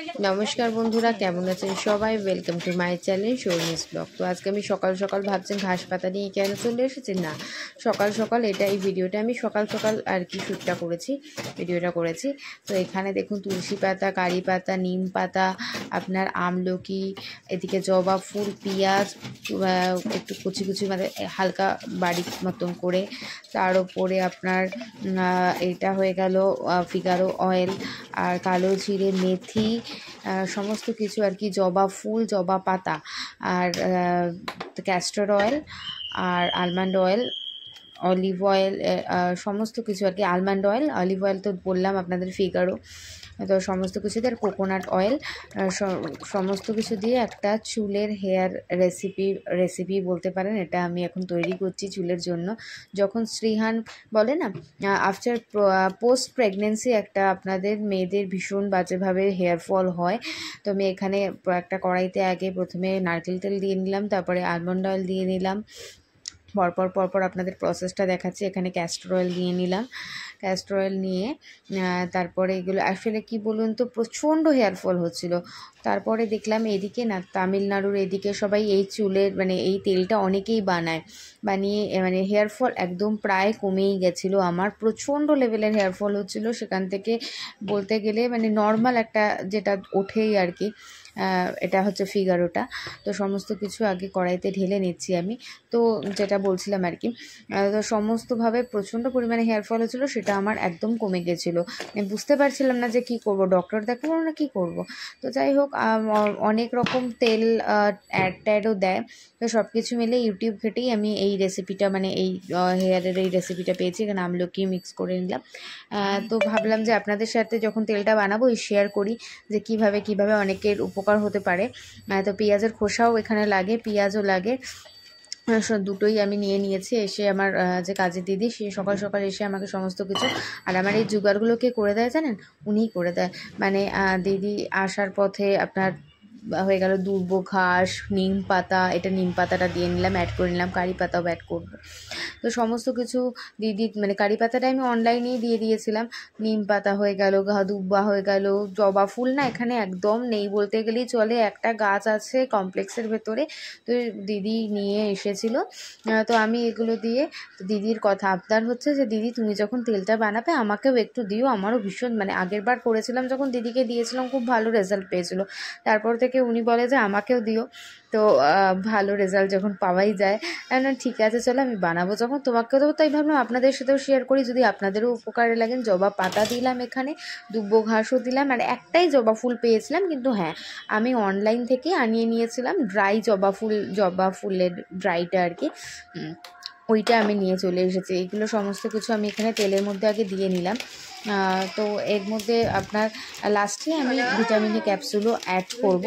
নমস্কার বন্ধুরা, কেমন আছেন সবাই? Welcome to my channel Sharmi's blog. তো আজকে আমি সকাল সকাল ভাবছেন ঘাস পাতা নিয়ে কেন চলে এসেছি? না, সকাল সকাল এই ভিডিওটা আমি সকাল সকাল আর কি শ্যুটটা করেছি, ভিডিওটা করেছি। তো এখানে দেখুন তুলসী পাতা, কারি পাতা, নিম পাতা, আপনার আমলকি, এদিকে জবা ফুল, পেঁয়াজ একটু কুচি কুচি মানে হালকা বাড়ি মতন করে, তার উপরে আপনার এটা হয়ে গেল ফিগারো অয়েল আর কালো জিরে, মেথি, সমস্ত কিছু আর কি, জবা ফুল, জবা পাতা আর ক্যাস্টর অয়েল আর আলমন্ড অয়েল, অলিভ অয়েল, সমস্ত কিছু আর কি। আলমন্ড অয়েল, অলিভ অয়েল তো বললাম আপনাদের, ফিগারো, তো সমস্ত কিছু দিয়ে, আর কোকোনাট অয়েল, সমস্ত কিছু দিয়ে একটা চুলের হেয়ার রেসিপি বলতে পারেন। এটা আমি এখন তৈরি করছি চুলের জন্য। যখন শ্রীহান বলে না, আফটার পোস্ট প্রেগনেন্সি একটা আপনাদের মেয়েদের ভীষণ বাজেভাবে হেয়ার ফল হয়। তো আমি এখানে একটা কড়াইতে আগে প্রথমে নারকেল তেল দিয়ে নিলাম, তারপরে আলমন্ড অয়েল দিয়ে নিলাম, পরপর আপনাদের প্রসেসটা দেখাচ্ছি। এখানে ক্যাস্টর অয়েল দিয়ে নিলাম, ক্যাস্টর অয়েল নিয়ে তারপরে এগুলো আসলে কি বলুন তো, প্রচণ্ড হেয়ারফল হচ্ছিল। তারপরে দেখলাম এদিকে না, তামিলনাড়ুর এদিকে সবাই এই চুলের মানে এই তেলটা অনেকেই বানিয়ে মানে হেয়ারফল একদম প্রায় কমেই গেছিলো। আমার প্রচণ্ড লেভেলের হেয়ারফল হচ্ছিল, সেখান থেকে বলতে গেলে মানে নর্মাল একটা যেটা ওঠেই আর কি, এটা হচ্ছে ফিগারোটা। তো সমস্ত কিছু আগে কড়াইতে ঢেলে নিচ্ছি আমি। তো যেটা বলছিলাম আর কি, তো সমস্তভাবে প্রচণ্ড পরিমাণে হেয়ারফল হচ্ছিলো, সেটা আমার একদম কমে গেছিলো। আমি বুঝতে পারছিলাম না যে কি করব, ডক্টর দেখাবো না কি করব। তো যাই হোক, অনেক রকম তেল ট্যাডও দেয়। তো সব কিছু মিলে ইউটিউব ঘেটেই আমি এই রেসিপিটা মানে এই হেয়ারের এই রেসিপিটা পেয়েছি। এখানে আমলকি মিক্স করে নিলাম। তো ভাবলাম যে আপনাদের সাথে যখন তেলটা বানাবো শেয়ার করি যে কিভাবে অনেকের উপকার হতে পারে। তো পেঁয়াজের খোসাও এখানে লাগে, পেঁয়াজও লাগে, দুটোই আমি নিয়ে নিয়েছি। এসে আমার যে কাজের দিদি, সে সকাল সকাল এসে আমাকে সমস্ত কিছু, আর আমার এই জোগাড়গুলো কে করে দেয় জানেন? উনিই করে দেয়। মানে দিদি আসার পথে আপনার হয়ে গেল দুর্ব ঘাস, নিম পাতা, এটা নিম পাতাটা দিয়ে নিলাম, অ্যাড করে নিলাম, কারি পাতাও অ্যাড করবো। তো সমস্ত কিছু দিদি মানে কারি পাতাটা আমি অনলাইনেই দিয়ে দিয়েছিলাম, নিম পাতা হয়ে গেল, দুব্বা হয়ে গেল, জবা ফুল না এখানে একদম নেই বলতে গেলেই চলে, একটা গাছ আছে কমপ্লেক্সের ভেতরে, তো দিদি নিয়ে এসেছিল। তো আমি এগুলো দিয়ে, তো দিদির কথা আবদার হচ্ছে যে দিদি তুমি যখন তেলটা বানাবে আমাকেও একটু দিও, আমারও ভীষণ মানে আগের বার করেছিলাম যখন দিদিকে দিয়েছিলাম খুব ভালো রেজাল্ট পেয়েছিল, তারপর থেকে উনি বলে যে আমাকেও দিও। তো ভালো রেজাল্ট যখন পাওয়াই যায়, না ঠিক আছে চলো আমি বানাবো যখন তোমাকেও দেবো, তাই ভাবলাম আপনাদের সাথেও শেয়ার করি, যদি আপনাদেরও উপকারে লাগেন। জবা পাতা দিলাম এখানে, দুব্বো ঘাসও দিলাম, আর একটাই জবা ফুল পেয়েছিলাম, কিন্তু হ্যাঁ আমি অনলাইন থেকে আনিয়ে নিয়েছিলাম ড্রাই জবা ফুলের ড্রাইটা আর কি, ওইটা আমি নিয়ে চলে এসেছি। এইগুলো সমস্ত কিছু আমি এখানে তেলের মধ্যে আগে দিয়ে নিলাম। তো এর মধ্যে আপনার লাস্টে আমি ভিটামিনের ক্যাপসুলও অ্যাড করব।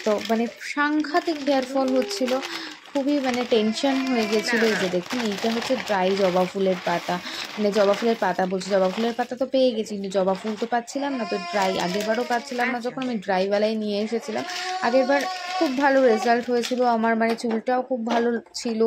তো মানে সাংঘাতিক হেয়ারফল হচ্ছিল, খুবই মানে টেনশন হয়ে গেছিলো। এই যে দেখুন, এইটা হচ্ছে ড্রাই জবা ফুলের পাতা, মানে জবা ফুলের পাতা বলছি, জবা ফুলের পাতা তো পেয়ে গেছি, কিন্তু জবা ফুল তো পাচ্ছিলাম না। তো ড্রাই আগেরবারও পাচ্ছিলাম না, যখন আমি ড্রাইওয়ালাই নিয়ে এসেছিলাম। আগেরবার খুব ভালো রেজাল্ট হয়েছিল আমার, মানে চুলটাও খুব ভালো ছিল।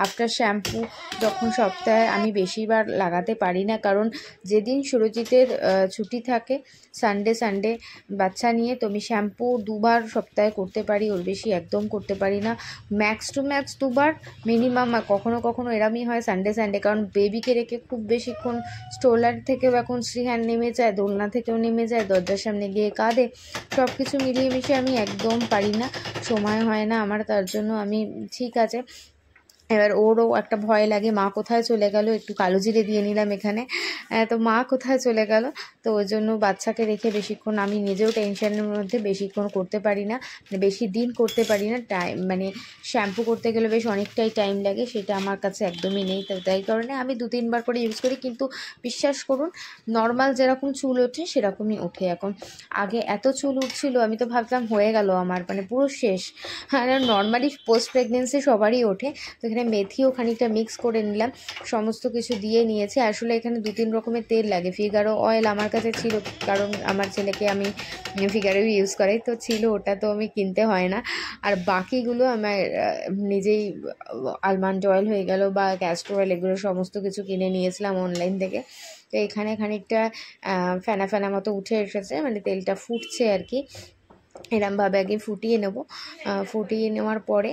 আফটার শ্যাম্পু যখন সপ্তাহে আমি বেশিবার লাগাতে পারি না, কারণ যেদিন সুরজিতের ছুটি থাকে সানডে বাচ্চা নিয়ে, তো আমি শ্যাম্পু 2 বার সপ্তাহে করতে পারি, ওর বেশি একদম করতে পারি না। ম্যাক্স টু ম্যাক্স 2 বার মিনিমাম, কখনো এরমই হয় সানডে, কারণ বেবিকে রেখে খুব বেশিক্ষণ স্ট্রোলার থেকেও এখন শ্রীহান নেমে যায়, দোলনা থেকেও নেমে যায়, দরজার সামনে গিয়ে কাঁদে, সব কিছু মিলিয়ে মিশিয়ে আমি একদম পারি না, সময় হয় না আমার। তার জন্য আমি ঠিক আছে, এবার ওরও একটা ভয় লাগে, মা কোথায় চলে গেল, একটু কালো জিরে দিয়ে নিলাম এখানে, তো মা কোথায় চলে গেল। তো ওই জন্য বাচ্চাকে রেখে বেশিক্ষণ আমি নিজেও টেনশনের মধ্যে বেশিক্ষণ করতে পারি না, মানে বেশি দিন করতে পারি না। টাইম মানে শ্যাম্পু করতে গেলে বেশ অনেকটাই টাইম লাগে, সেটা আমার কাছে একদমই নেই। তো তাই কারণে আমি 2-3 বার করে ইউজ করি, কিন্তু বিশ্বাস করুন নর্মাল যেরকম চুল ওঠে সেরকমই ওঠে এখন। আগে এত চুল উঠছিল, আমি তো ভাবতাম হয়ে গেল আমার, মানে পুরো শেষ। আর নর্মালি পোস্ট প্রেগনেন্সি সবারই ওঠে। তো এখানে এখানে মেথিও খানিকটা মিক্স করে নিলাম, সমস্ত কিছু দিয়ে নিয়েছি। আসলে এখানে 2-3 রকমের তেল লাগে। ফিগারো অয়েল আমার কাছে ছিল, কারণ আমার ছেলেকে আমি ফিগারও ইউজ করাই, তো ছিল ওটা, তো আমি কিনতে হয় না। আর বাকিগুলো আমার নিজেই আলমন্ড অয়েল হয়ে গেল বা ক্যাস্টর অয়েল, এগুলো সমস্ত কিছু কিনে নিয়েছিলাম অনলাইন থেকে। তো এখানে খানিকটা ফেনা ফেনা মতো উঠে এসেছে, মানে তেলটা ফুটছে আর কি। এরমভাবে আগে ফুটিয়ে নেব। ফুটিয়ে নেওয়ার পরে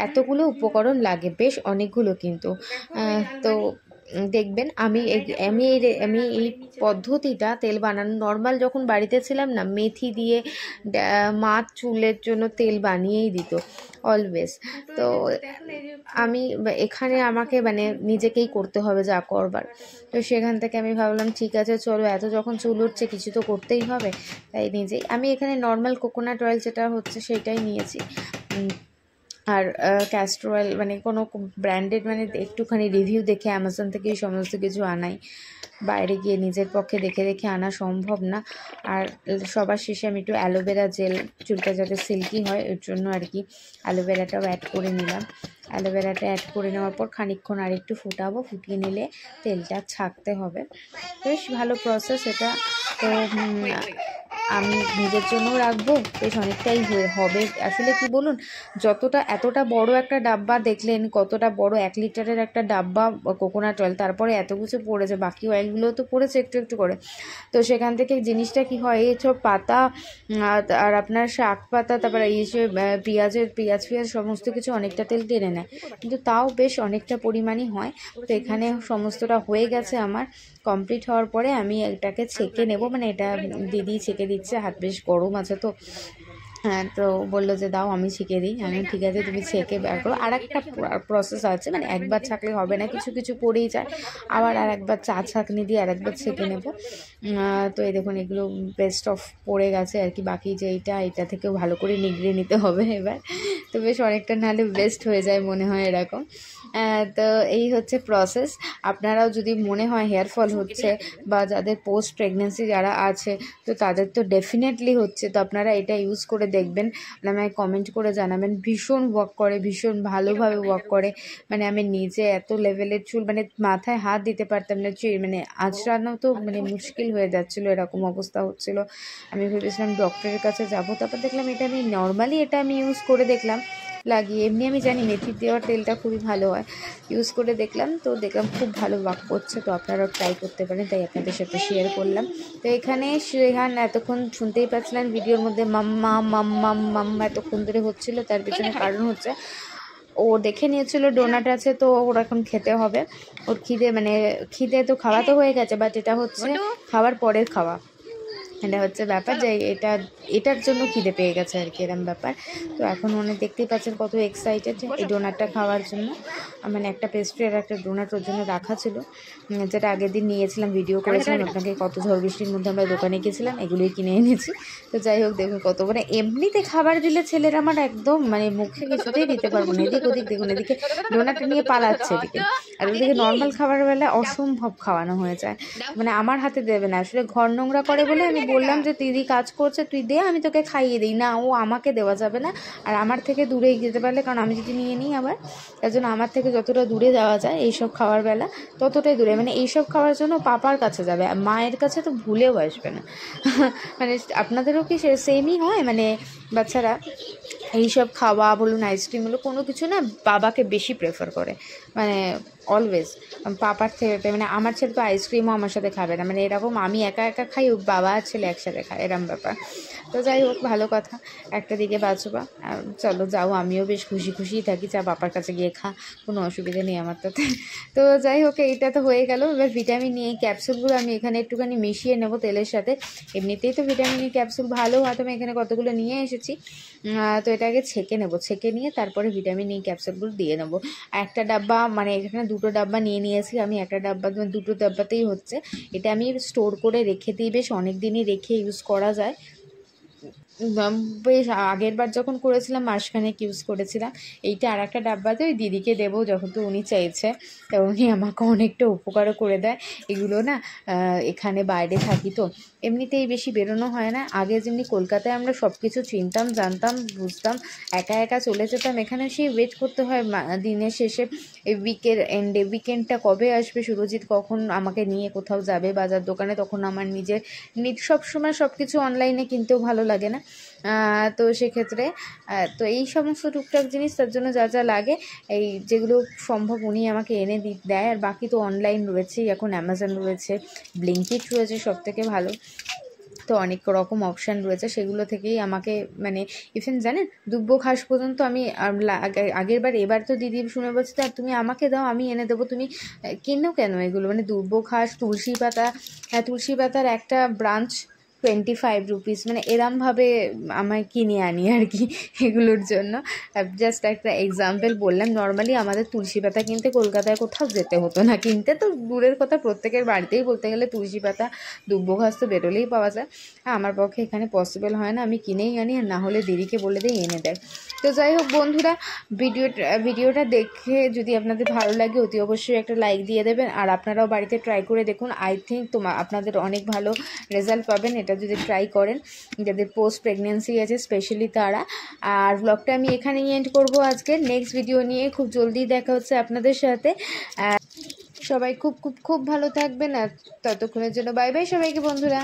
এতগুলো উপকরণ লাগে, বেশ অনেকগুলো কিন্তু। তো দেখবেন আমি এই পদ্ধতিটা তেল বানানো নর্মাল যখন বাড়িতে ছিলাম না, মেথি দিয়ে মা চুলের জন্য তেল বানিয়েই দিত অলওয়েজ। তো আমি এখানে আমাকে মানে নিজেকেই করতে হবে যা করবার। তো সেখান থেকে আমি ভাবলাম ঠিক আছে চলো, এত যখন চুল উঠছে কিছু তো করতেই হবে, তাই নিজেই আমি এখানে নর্মাল কোকোনাট অয়েল যেটা হচ্ছে সেটাই নিয়েছি। আর ক্যাস্টর অয়েল মানে কোনো ব্র্যান্ডেড মানে একটুখানি রিভিউ দেখে অ্যামাজন থেকেই সমস্ত কিছু আনাই, বাইরে গিয়ে নিজের পক্ষে দেখে দেখে আনা সম্ভব না। আর সবার শেষে আমি একটু অ্যালোভেরা জেল, চুলটা যাতে সিল্কি হয় এর জন্য আর কি অ্যালোভেরাটাও অ্যাড করে নিলাম। অ্যালোভেরাটা অ্যাড করে নেওয়ার পর খানিকক্ষণ আর একটু ফুটাবো, ফুটিয়ে নিলে তেলটা ছাঁকতে হবে। বেশ ভালো প্রসেস এটা। তো আমি নিজের জন্যও রাখবো, বেশ অনেকটাই হবে। আসলে কি বলুন, এতটা বড় একটা ডাব্বা দেখলেন, কতটা বড় 1 লিটারের একটা ডাব্বা কোকোনাট অয়েল, তারপরে এত কিছু পড়েছে, বাকি অয়েলগুলোও তো পড়েছে একটু একটু করে। তো সেখান থেকে জিনিসটা কি হয়, এই সব পাতা আর আপনার শাক পাতা, তারপরে এই যে পেঁয়াজ সমস্ত কিছু অনেকটা তেল টেনে নেয়, কিন্তু তাও বেশ অনেকটা পরিমাণই হয়। তো এখানে সমস্তটা হয়ে গেছে আমার। কমপ্লিট হওয়ার পরে আমি এটাকে ছেঁকে নেব, মানে এটা দিদি ছেঁকে দিচ্ছে, হাত বেশ গরম আছে তো। হ্যাঁ, তো বললো যে দাও আমি ছেঁকে দিই। আমি ঠিক আছে তুমি ছেঁকে বের করো। আর একটা প্রসেস আছে, মানে একবার ছাঁকলে হবে না, কিছু কিছু পড়েই যায়, আবার আর একবার ছাঁকনি দিয়ে আর একবার ছেঁকে নেব। তো এই দেখুন এগুলো বেস্ট অফ পড়ে গেছে আর কি, বাকি যে এটা থেকেও ভালো করে নিগড়ে নিতে হবে এবার। তো বেশ অনেকটা নাহলে বেস্ট হয়ে যায় মনে হয় এরকম। তো এই হচ্ছে প্রসেস। আপনারাও যদি মনে হয় হেয়ার ফল হচ্ছে বা যাদের পোস্ট প্রেগনেন্সি যারা আছে, তো তাদের তো ডেফিনেটলি হচ্ছে, তো আপনারা এটা ইউজ করে দেখবেন, আমায় কমেন্ট করে জানাবেন। ভীষণ ওয়ার্ক করে, ভীষণ ভালোভাবে ওয়ার্ক করে। মানে আমি নিজে এত লেভেলের চুল, মানে মাথায় হাত দিতে পারতাম না, মানে আঁচড়ানো তো মানে মুশকিল হয়ে যাচ্ছিলো, এরকম অবস্থা হচ্ছিলো। আমি ভেবেছিলাম ডক্টরের কাছে যাবো, তারপর দেখলাম এটা আমি নর্মালি ইউজ করে দেখলাম লাগিয়ে। এমনি আমি জানি মেথি দেওয়ার তেলটা খুবই ভালো হয়, ইউজ করে দেখলাম, তো দেখলাম খুব ভালো ওয়ার্ক করছে। তো আপনারাও ট্রাই করতে পারেন, তাই আপনাদের সাথে শেয়ার করলাম। তো এখানে শেহান এতক্ষণ শুনতেই পাচ্ছিলেন ভিডিওর মধ্যে মাম্মা মাম্মা মাম্মা এতক্ষণ ধরে হচ্ছিল, তার পিছনে কারণ হচ্ছে ও দেখে নিয়েছিল ডোনাট আছে, তো ওর এখন খেতে হবে। ওর খিদে তো খাওয়া তো হয়ে গেছে, বাট এটা হচ্ছে খাওয়ার পরের খাওয়া, এটা হচ্ছে ব্যাপার যে এটার জন্য খিদে পেয়ে গেছে আর কি, এরম ব্যাপার। তো এখন মনে দেখতেই পাচ্ছেন কত এক্সাইটেড এই ডোনাটটা খাওয়ার জন্য। মানে একটা পেস্ট্রি আর একটা ডোনাট ওর জন্য রাখা ছিল, যেটা আগের দিন নিয়েছিলাম, ভিডিও করেছিলাম আপনাকে, কত ঝড় বৃষ্টির মধ্যে আমরা দোকানে গেছিলাম, এগুলোই কিনে এনেছি। তো যাই হোক দেখুন কত, মানে এমনিতে খাবার দিলে ছেলের আমার একদম মানে মুখে কিছুতেই দিতে পারবো না, এদিক ওদিক দেখুন, এদিকে ডোনাট নিয়ে পালাচ্ছে এদিকে, আর ওদিকে নর্মাল খাবার বেলা অসম্ভব খাওয়ানো হয়ে যায়। মানে আমার হাতে দেবে না, আসলে ঘর নোংরা করে বলে আমি বললাম যে দিদি কাজ করছে তুই দে, আমি তোকে খাইয়ে দিই না, ও আমাকে দেওয়া যাবে না, আর আমার থেকে দূরে যেতে পারলে, কারণ আমি যদি নিয়ে নিই আবার, তার জন্য আমার থেকে যতটা দূরে যাওয়া যায় এইসব খাওয়ার বেলা ততটাই দূরে, মানে এইসব খাওয়ার জন্য পাপার কাছে যাবে, আর মায়ের কাছে তো ভুলেও আসবে না। মানে আপনাদেরও কি সেমই হয়, মানে বাচ্চারা এইসব খাওয়া বলুন, আইসক্রিম বলুন, কোনো কিছু না বাবাকে বেশি প্রেফার করে, মানে অলওয়েজ পাপার থেকে, মানে আমার ছেলে তো আইসক্রিমও আমার সাথে খাবে না, মানে এরকম আমি একা একা খাই, বাবা আর ছেলে একসাথে খায়, এরম ব্যাপার। তো যাই হোক ভালো কথা, একটা দিকে বাঁচবা, চলো যাও, আমিও বেশ খুশিই থাকি, যা বাবার কাছে গিয়ে খা, কোনো অসুবিধা নেই আমার তাতে। তো যাই হোক এইটা তো হয়ে গেল। এবার ভিটামিন ই ক্যাপসুলগুলো আমি এখানে একটুখানি মিশিয়ে নেব তেলের সাথে, এমনিতেই তো ভিটামিন ই ক্যাপসুল ভালো হয়, তো আমি এখানে কতগুলো নিয়ে এসেছি। তো এটাকে ছেঁকে নেব, ছেঁকে নিয়ে তারপরে ভিটামিন ই ক্যাপসুলগুলো দিয়ে নেবো। একটা ডাব্বা, মানে এখানে 2টো ডাব্বা নিয়েছি আমি, একটা ডাব্বা 2টো ডাব্বাতেই হচ্ছে। এটা আমি স্টোর করে রেখে দিই, বেশ অনেক দিনই রেখে ইউজ করা যায়। বেশ আগের বার যখন করেছিলাম মাসখানেক ইউজ করেছিলাম। এইটা আর একটা ডাব্বাতে ওই দিদিকে দেবো, যখন তো উনি চাইছে, তা উনি আমাকে অনেকটা উপকারও করে দেয়। এগুলো না এখানে বাইরে থাকি তো এমনিতেই বেশি বেরোনো হয় না। আগে যেমনি কলকাতায় আমরা সব কিছু চিনতাম, জানতাম, বুঝতাম, একা একা চলে যেতাম, এখানে সেই ওয়েট করতে হয় দিনের শেষে এই উইকেন্ডটা কবে আসবে, সুরজিৎ কখন আমাকে নিয়ে কোথাও যাবে বাজার দোকানে। তখন আমার নিজের সব সময় সব কিছু অনলাইনে কিনতেও ভালো লাগে না। তো সেক্ষেত্রে তো এই সমস্ত টুকটাক জিনিস, তার জন্য যা যা লাগে এই যেগুলো সম্ভব উনি আমাকে এনে দেয়। আর বাকি তো অনলাইন রয়েছেই, এখন অ্যামাজন রয়েছে, ব্লিঙ্কিট রয়েছে সবথেকে ভালো। তো অনেক রকম অপশান রয়েছে, সেগুলো থেকেই আমাকে মানে ইভেন জানেন দুব্বো ঘাস পর্যন্ত আমি আগের বার, এবার তো দিদি শুনে বলছে আর তুমি আমাকে দাও, আমি এনে দেবো, তুমি কেনো কেন এগুলো, মানে দুব্বো ঘাস, তুলসী পাতার একটা ব্রাঞ্চ 25 রুপিস, মানে এরমভাবে আমায় কিনে আনি আর কি এগুলোর জন্য। জাস্ট একটা এক্সাম্পল বললাম। নর্মালি আমাদের তুলসী পাতা কিনতে কলকাতায় কোথাও যেতে হতো না, কিনতে তো দূরের কথা, প্রত্যেকের বাড়িতেই বলতে গেলে তুলসী পাতা, দুব্বো ঘাস তো বেরোলেই পাওয়া যায়। আমার পক্ষে এখানে পসিবল হয় না, আমি কিনেই আনি, আর না হলে দিদিকে বলে দিই এনে দেয়। তো যাই হোক বন্ধুরা, ভিডিওটা দেখে যদি আপনাদের ভালো লাগে অতি অবশ্যই একটা লাইক দিয়ে দেবেন, আর আপনারাও বাড়িতে ট্রাই করে দেখুন। আই থিঙ্ক আপনাদের অনেক ভালো রেজাল্ট পাবেন এটা যদি ট্রাই করেন, যাদের পোস্ট প্রেগনেন্সি আছে স্পেশালি তারা। আর ব্লগটা আমি এখানেই এন্ড করব আজকে। নেক্সট ভিডিও নিয়ে খুব জলদি দেখা হচ্ছে আপনাদের সাথে। সবাই খুব খুব খুব ভালো থাকবেন, আর ততক্ষণের জন্য বাই বাই সবাইকে বন্ধুরা।